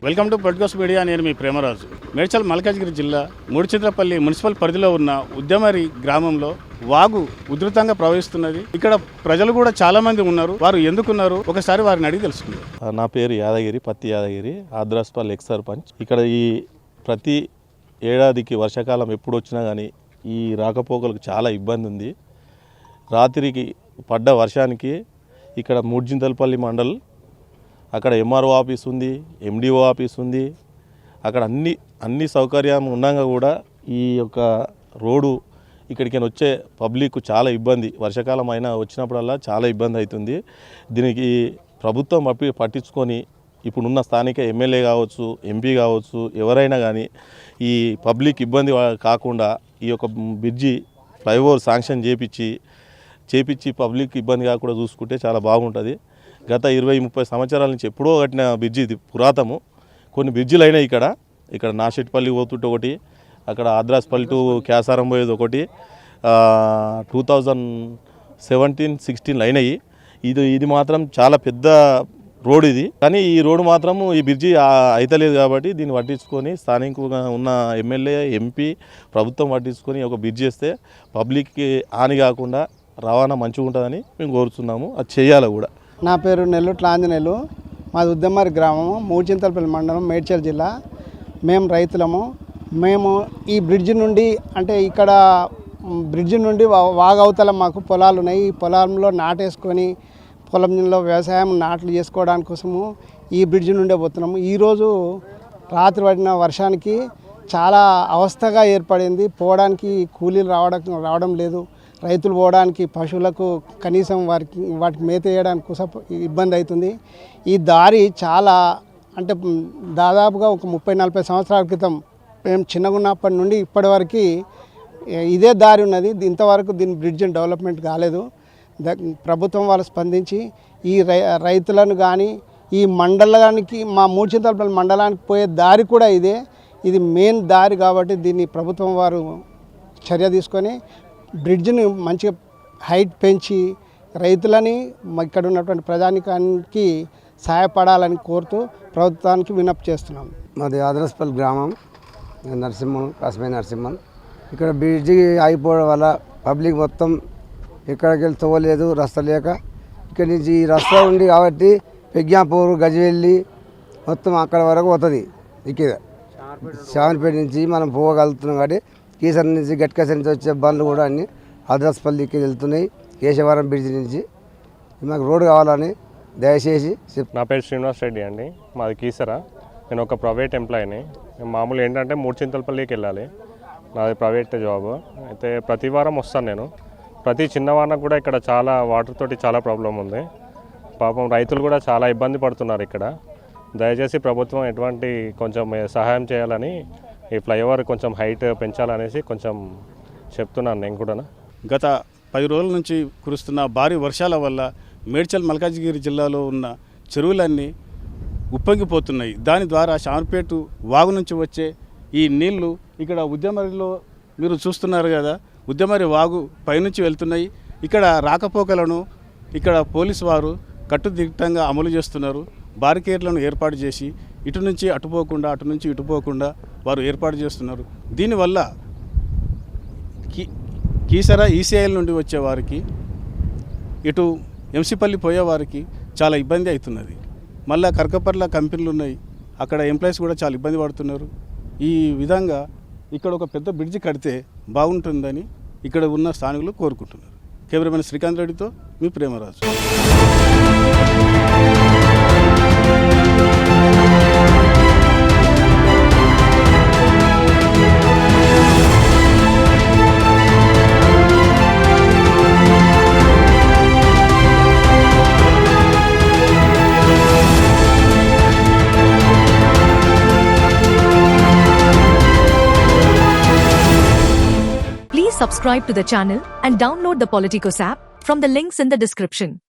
Welcome to politicals media. నేను మీ ప్రేమరాజు. మేడ్చల్ మల్కాజ్గిరి జిల్లా Muduchintalapalli municipal పరిధిలో ఉన్న ఉద్యమరి గ్రామంలో వాగు ఉధృతంగా ప్రవహిస్తున్నది. ఇక్కడ ప్రజలు కూడా చాలా మంది ఉన్నారు. వారు ఎందుకున్నారు ఒకసారి వారిని అడిగి తెలుసుకుందాం. నా పేరు యాదగిరి, పత్తి యాదగిరి, ఆద్రాస్పల్ ఎక్స్ సర్పంచ్. ఇక్కడ ఈ ప్రతి ఏడాదికి వర్షాకాలం ఎప్పుడు వచ్చినా కానీ ఈ రాకపోకలకు చాలా ఇబ్బంది ఉంది. రాత్రికి పడ్డ వర్షానికి ఇక్కడ మూడుచింతలపల్లి మండల్, అక్కడ ఎంఆర్ఓ ఆఫీస్ ఉంది, ఎండిఓ ఆఫీస్ ఉంది. అక్కడ అన్ని సౌకర్యం ఉన్నాగా కూడా ఈ యొక్క రోడ్డు ఇక్కడికి వచ్చే పబ్లిక్ చాలా ఇబ్బంది. వర్షాకాలం అయినా వచ్చినప్పుడల్లా చాలా ఇబ్బంది అవుతుంది. దీనికి ప్రభుత్వం పట్టించుకొని ఇప్పుడున్న స్థానిక ఎమ్మెల్యే కావచ్చు, ఎంపీ కావచ్చు, ఎవరైనా కానీ ఈ పబ్లిక్ ఇబ్బంది కాకుండా ఈ యొక్క బ్రిడ్జి ఫ్లైఓవర్ శాంక్షన్ చేపించి పబ్లిక్ ఇబ్బంది కాకుండా చూసుకుంటే చాలా బాగుంటుంది. గత 20-30 సంవత్సరాల నుంచి ఎప్పుడో కట్టిన బ్రిడ్జి ఇది, పురాతము. కొన్ని బ్రిడ్జిలు అయినాయి ఇక్కడ నాషెట్పల్లి పోతుంటే ఒకటి, అక్కడ ఆద్రాస్పల్లి టు క్యాసారం పోయేది ఒకటి, 2017-16 అయినాయి. ఇది మాత్రం చాలా పెద్ద రోడ్ ఇది. కానీ ఈ రోడ్డు మాత్రం ఈ బ్రిడ్జి అయితలేదు కాబట్టి దీన్ని పట్టించుకొని స్థానికంగా ఉన్న ఎమ్మెల్యే, ఎంపీ, ప్రభుత్వం పట్టించుకొని ఒక బ్రిడ్జి చేస్తే పబ్లిక్కి హాని కాకుండా రవాణా మంచిగా ఉంటుందని మేము కోరుతున్నాము. అది చేయాలి కూడా. నా పేరు నెల్లూట్ల ఆంజనేయులు. మాది ఉద్దెమ్మరి గ్రామము, మూడుచింతలపల్లి మండలం, మేడ్చల్ జిల్లా. మేము రైతులము. మేము ఈ బ్రిడ్జి నుండి, అంటే ఇక్కడ బ్రిడ్జి నుండి వాగవతల మాకు పొలాలు ఉన్నాయి. ఈ పొలంలో నాటేసుకొని పొలంలో వ్యవసాయం నాట్లు చేసుకోవడానికి కోసము ఈ బ్రిడ్జి నుండే పోతున్నాము. ఈరోజు రాత్రి పడిన వర్షానికి చాలా అవస్థగా ఏర్పడింది. పోవడానికి కూలీలు రావడం లేదు. రైతులు పోవడానికి, పశువులకు కనీసం వాటికి మేత వేయడానికి కోసం ఇబ్బంది అవుతుంది. ఈ దారి చాలా, అంటే దాదాపుగా ఒక 30-40 సంవత్సరాల క్రితం మేము చిన్నగా ఉన్నప్పటి నుండి ఇప్పటి వరకు ఇదే దారి ఉన్నది. ఇంతవరకు దీని బ్రిడ్జ్ డెవలప్మెంట్ కాలేదు. ప్రభుత్వం వాళ్ళు స్పందించి ఈ రైతులను కానీ, ఈ మండలానికి, మా మూడుచింతలపల్లి మండలానికి పోయే దారి కూడా ఇది మెయిన్ దారి కాబట్టి దీన్ని ప్రభుత్వం వారు చర్య తీసుకొని బ్రిడ్జ్ని మంచిగా హైట్ పెంచి రైతులని, ఇక్కడ ఉన్నటువంటి ప్రజానికానికి సహాయపడాలని కోరుతూ ప్రభుత్వానికి విజ్ఞప్తి చేస్తున్నాం. మాది ఆద్రాస్పల్లి గ్రామం, నరసింహన్, కాశ్మీ నరసింహన్. ఇక్కడ బ్రిడ్జి అయిపోవడం వల్ల పబ్లిక్ మొత్తం ఎక్కడికి వెళ్ళి తోవలేదు, రస్తా లేక. ఇక్కడ నుంచి ఈ రస్తా ఉంది కాబట్టి పెగ్గాపూర్, గజ్వెల్లి మొత్తం అక్కడ వరకు పోతుంది. ఇక్కడ శావన్పేట నుంచి మనం పోగలుగుతున్నాం కాబట్టి కీసర్ నుంచి, గట్కేసర్ నుంచి వచ్చే బండ్లు కూడా అన్నీ ఆద్రాస్పల్లికి వెళ్తున్నాయి. కేశవరం బ్రిడ్జి నుంచి మాకు రోడ్డు కావాలని దయచేసి నా పేరు శ్రీనివాస్ రెడ్డి అండి. మాది కీసరా. నేను ఒక ప్రైవేట్ ఎంప్లాయీని. మామూలు ఏంటంటే మూడుచింతలపల్లికి వెళ్ళాలి. నాది ప్రైవేట్ జాబ్. అయితే ప్రతి వారం వస్తాను నేను. ప్రతి చిన్నవాళ్ళకు కూడా ఇక్కడ చాలా వాటర్ తోటి చాలా ప్రాబ్లం ఉంది. పాపం రైతులు కూడా చాలా ఇబ్బంది పడుతున్నారు ఇక్కడ. దయచేసి ప్రభుత్వం ఎటువంటి కొంచెం సహాయం చేయాలని, ఈ ఫ్లైఓవర్ కొంచెం హైట్ పెంచాలనేసి కొంచెం చెప్తున్నాను నేను కూడా. గత 10 రోజుల నుంచి కురుస్తున్న భారీ వర్షాల వల్ల మేడ్చల్ మల్కాజ్గిరి జిల్లాలో ఉన్న చెరువులన్నీ ఉప్పొంగిపోతున్నాయి. దాని ద్వారా షార్పేట వాగు నుంచి వచ్చే ఈ నీళ్లు ఇక్కడ ఉద్యమరిలో మీరు చూస్తున్నారు కదా, ఉద్యమరి వాగు పైనుంచి వెళ్తున్నాయి. ఇక్కడ రాకపోకలను ఇక్కడ పోలీసు వారు కట్టుదిట్టంగా అమలు చేస్తున్నారు. బారికేడ్లను ఏర్పాటు చేసి ఇటు నుంచి అటుపోకుండా, అటు నుంచి ఇటుపోకుండా వారు ఏర్పాటు చేస్తున్నారు. దీనివల్ల కీసరా ఈసీఐల నుండి వచ్చేవారికి, ఇటు ఎంసీపల్లి పోయేవారికి చాలా ఇబ్బంది అవుతున్నది. మళ్ళీ కరకపర్ల కంపెనీలు ఉన్నాయి, అక్కడ ఎంప్లాయీస్ కూడా చాలా ఇబ్బంది పడుతున్నారు. ఈ విధంగా ఇక్కడ ఒక పెద్ద బ్రిడ్జి కడితే బాగుంటుందని ఇక్కడ ఉన్న స్థానికులు కోరుకుంటున్నారు. కెమెరామెన్ శ్రీకాంత్ రెడ్డితో మీ Premaraju. Please subscribe to the channel and download the Politicos app from the links in the description.